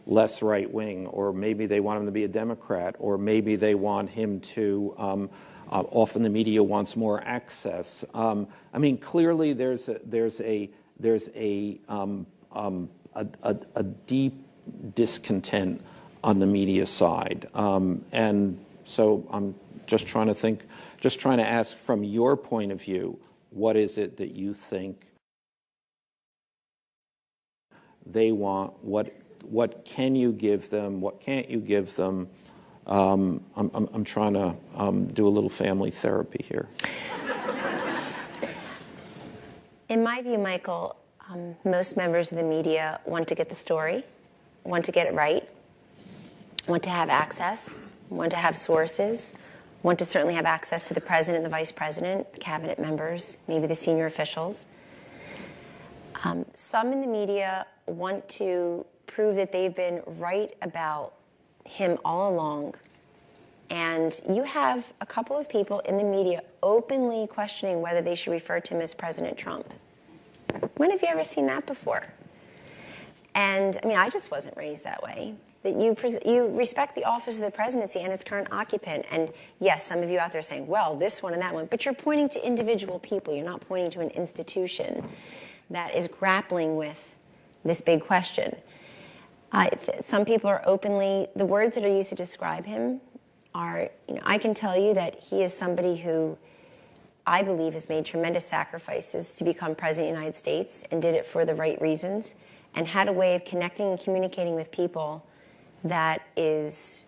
less right-wing, or maybe they want him to be a Democrat, or maybe they want him to, often the media wants more access. I mean, clearly there's a deep discontent on the media side. And so I'm just trying to ask from your point of view, what is it that you think they want? What can you give them? What can't you give them? I'm trying to do a little family therapy here. In my view, Michael, most members of the media want to get the story, want to get it right, want to have access, want to have sources, want to certainly have access to the president, the vice president, cabinet members, maybe the senior officials. Some in the media want to prove that they've been right about him all along. And you have a couple of people in the media openly questioning whether they should refer to him as President Trump. When have you ever seen that before? And I mean, I just wasn't raised that way. That you respect the office of the presidency and its current occupant. And yes, some of you out there are saying, well, this one and that one. But you're pointing to individual people. You're not pointing to an institution that is grappling with this big question. Some people are openly, the words that are used to describe him are, I can tell you that he is somebody who I believe has made tremendous sacrifices to become president of the United States and did it for the right reasons and had a way of connecting and communicating with people that is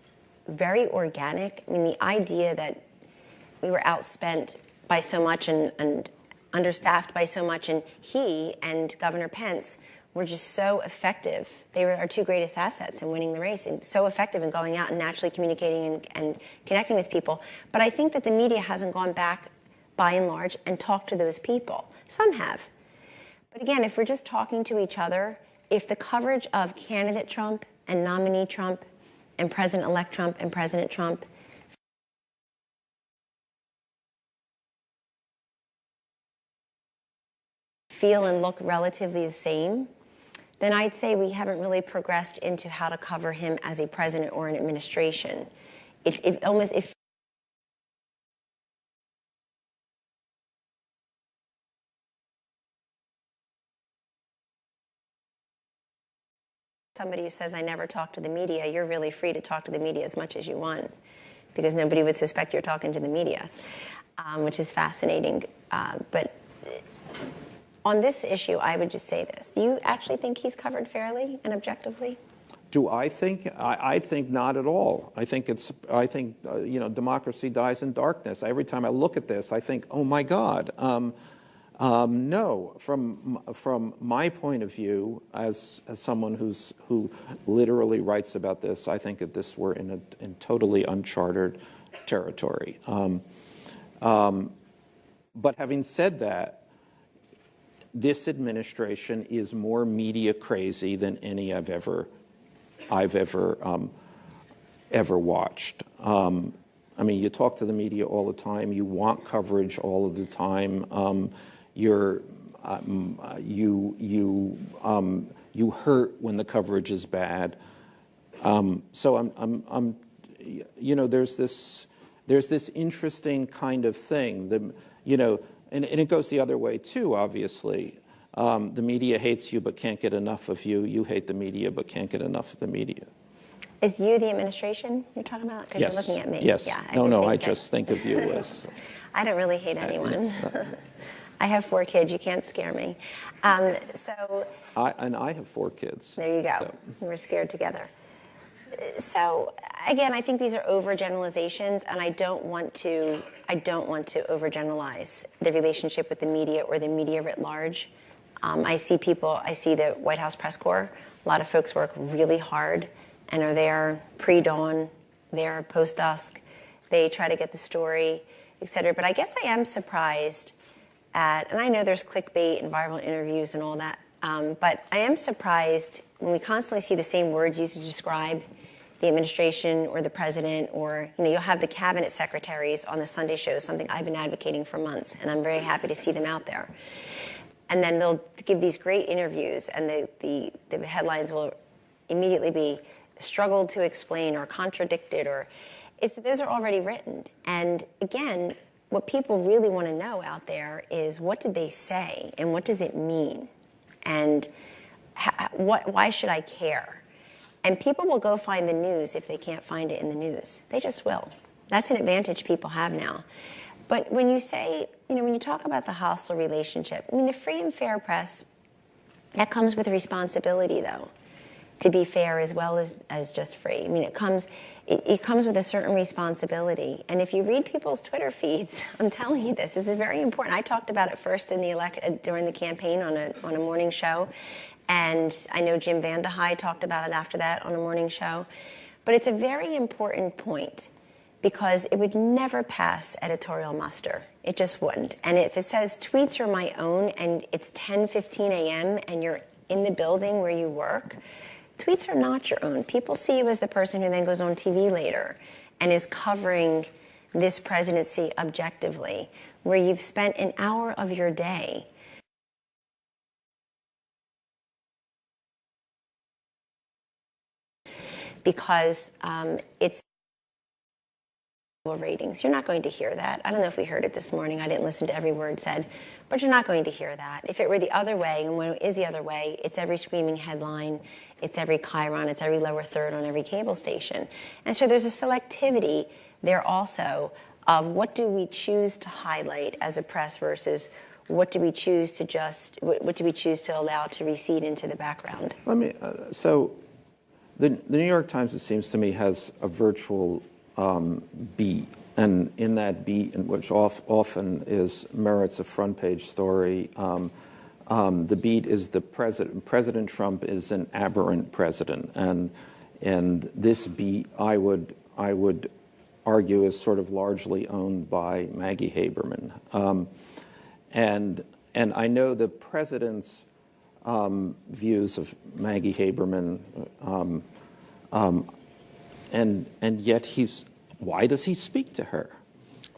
very organic. I mean, the idea that we were outspent by so much and understaffed by so much, and he and Governor Pence were just so effective. They were our two greatest assets in winning the race, and so effective in going out and naturally communicating and connecting with people. But I think that the media hasn't gone back, by and large, and talked to those people. Some have. But again, if we're just talking to each other, if the coverage of candidate Trump and nominee Trump and President-elect Trump and President Trump feel and look relatively the same, then I'd say we haven't really progressed into how to cover him as a president or an administration. If somebody who says, I never talk to the media, you're really free to talk to the media as much as you want, because nobody would suspect you're talking to the media, which is fascinating. But on this issue, I would just say this. Do you actually think he's covered fairly and objectively? Do I think? I think not at all. I think democracy dies in darkness. Every time I look at this, I think, oh my God. No, from my point of view, as someone who literally writes about this, I think that we're in totally uncharted territory. But having said that, this administration is more media crazy than any I've ever watched. I mean, you talk to the media all the time. You want coverage all of the time. You hurt when the coverage is bad. So there's this interesting kind of thing. And it goes the other way too. Obviously, the media hates you but can't get enough of you. You hate the media but can't get enough of the media. Is you the administration you're talking about? Because yes. You're looking at me. Yes. Yeah, I just think of you as. I don't really hate anyone. I have 4 kids. You can't scare me. I have 4 kids. There you go. So. We're scared together. So again, I think these are overgeneralizations, and I don't want to overgeneralize the relationship with the media or the media writ large. I see the White House press corps. A lot of folks work really hard and are there pre-dawn, they're post-dusk. They try to get the story, et cetera. But I guess I am surprised at, and I know there's clickbait and viral interviews and all that, but I am surprised when we constantly see the same words used to describe the administration or the president, or you'll have the cabinet secretaries on the Sunday show, something I've been advocating for months, and I'm very happy to see them out there. And then they'll give these great interviews, and the headlines will immediately be struggled to explain or contradicted, or those are already written. And again, what people really want to know out there is, what did they say and what does it mean? And why should I care? And people will go find the news if they can't find it in the news. They just will. That's an advantage people have now. But when you say, when you talk about the hostile relationship, I mean, the free and fair press, that comes with responsibility, though, to be fair as well as just free. I mean, it comes with a certain responsibility. And if you read people's Twitter feeds, I'm telling you this is very important. I talked about it first in during the campaign on a morning show. And I know Jim Vandehei talked about it after that on a morning show. But it's a very important point, because it would never pass editorial muster. It just wouldn't. And if it says tweets are my own and it's 10:15 a.m. and you're in the building where you work, tweets are not your own. People see you as the person who then goes on TV later and is covering this presidency objectively, where you've spent an hour of your day because it's ratings. You're not going to hear that. I don't know if we heard it this morning. I didn't listen to every word said, but you're not going to hear that. If it were the other way, and when it is the other way, it's every screaming headline, it's every chyron, it's every lower third on every cable station. And so there's a selectivity there also of what do we choose to highlight as a press versus what do we choose to allow to recede into the background. So the New York Times, it seems to me, has a virtual beat, and in that beat, which often merits a front page story, the beat is the President Trump is an aberrant president, and this beat I would argue is sort of largely owned by Maggie Haberman, and I know the president's views of Maggie Haberman. And yet why does he speak to her?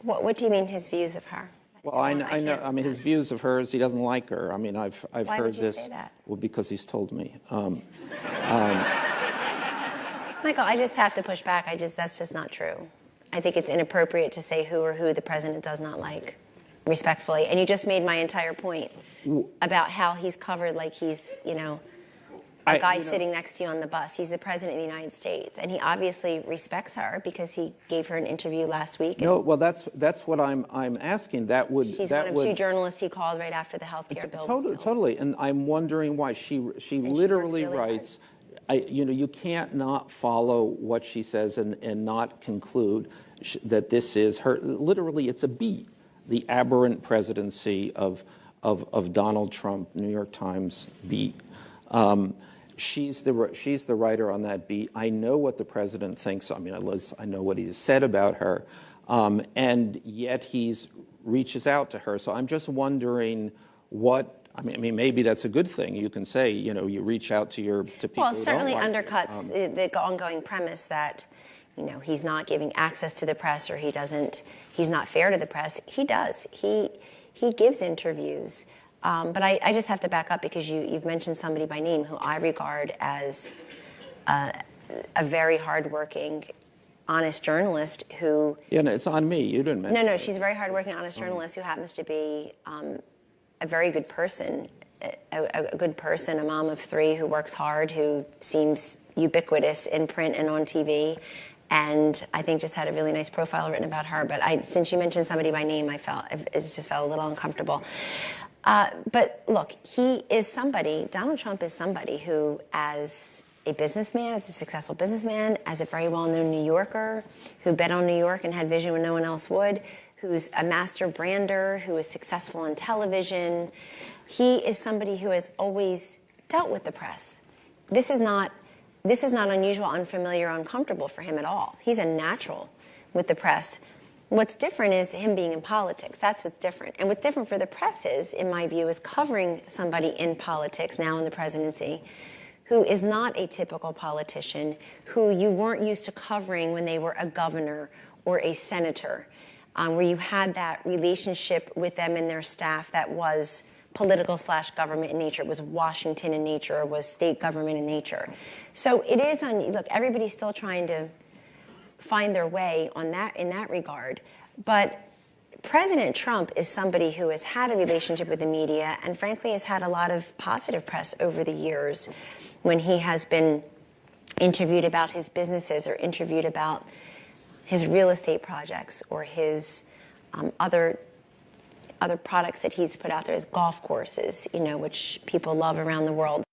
What do you mean, his views of her? Well, I know. I mean, his views of her is he doesn't like her. I mean, I've Why heard would you this. Say that? Well, because he's told me. Michael, I just have to push back. That's just not true. I think it's inappropriate to say who the president does not like, respectfully. And you just made my entire point about how he's covered like he's, a guy sitting next to you on the bus. He's the president of the United States, and he obviously respects her because he gave her an interview last week. No, well, that's what I'm asking. She's one of two journalists he called right after the health care bill was billed. Totally, and I'm wondering why she literally writes. You can't not follow what she says and not conclude that this is her. Literally, it's a beat. The aberrant presidency of Donald Trump, New York Times beat. She's the writer on that beat. I know what the president thinks. I mean, I know what he's said about her, and yet he reaches out to her. So I'm just wondering what. I mean, maybe that's a good thing. You can say, you reach out to people. Well, it certainly undercuts the ongoing premise that, he's not giving access to the press, or he's not fair to the press. He does. He gives interviews. But I just have to back up because you've mentioned somebody by name who I regard as a very hardworking, honest journalist who... Yeah, no, it's on me. You didn't mention No, she's a very hardworking, honest journalist who happens to be a very good person, a mom of three who works hard, who seems ubiquitous in print and on TV. And I think just had a really nice profile written about her. But since you mentioned somebody by name, it just felt a little uncomfortable. But look, Donald Trump is somebody who, as a businessman, as a successful businessman, as a very well-known New Yorker, who bet on New York and had vision when no one else would, who's a master brander, who is successful in television, he is somebody who has always dealt with the press. This is not unusual, unfamiliar, uncomfortable for him at all. He's a natural with the press. What's different is him being in politics. That's what's different. And what's different for the press is, in my view, is covering somebody in politics, now in the presidency, who is not a typical politician, who you weren't used to covering when they were a governor or a senator, where you had that relationship with them and their staff that was political/government in nature. It was Washington in nature. It was state government in nature. So it is look, everybody's still trying to find their way on that in that regard. But President Trump is somebody who has had a relationship with the media and frankly has had a lot of positive press over the years when he has been interviewed about his businesses or interviewed about his real estate projects or his other products that he's put out there, his golf courses, which people love around the world.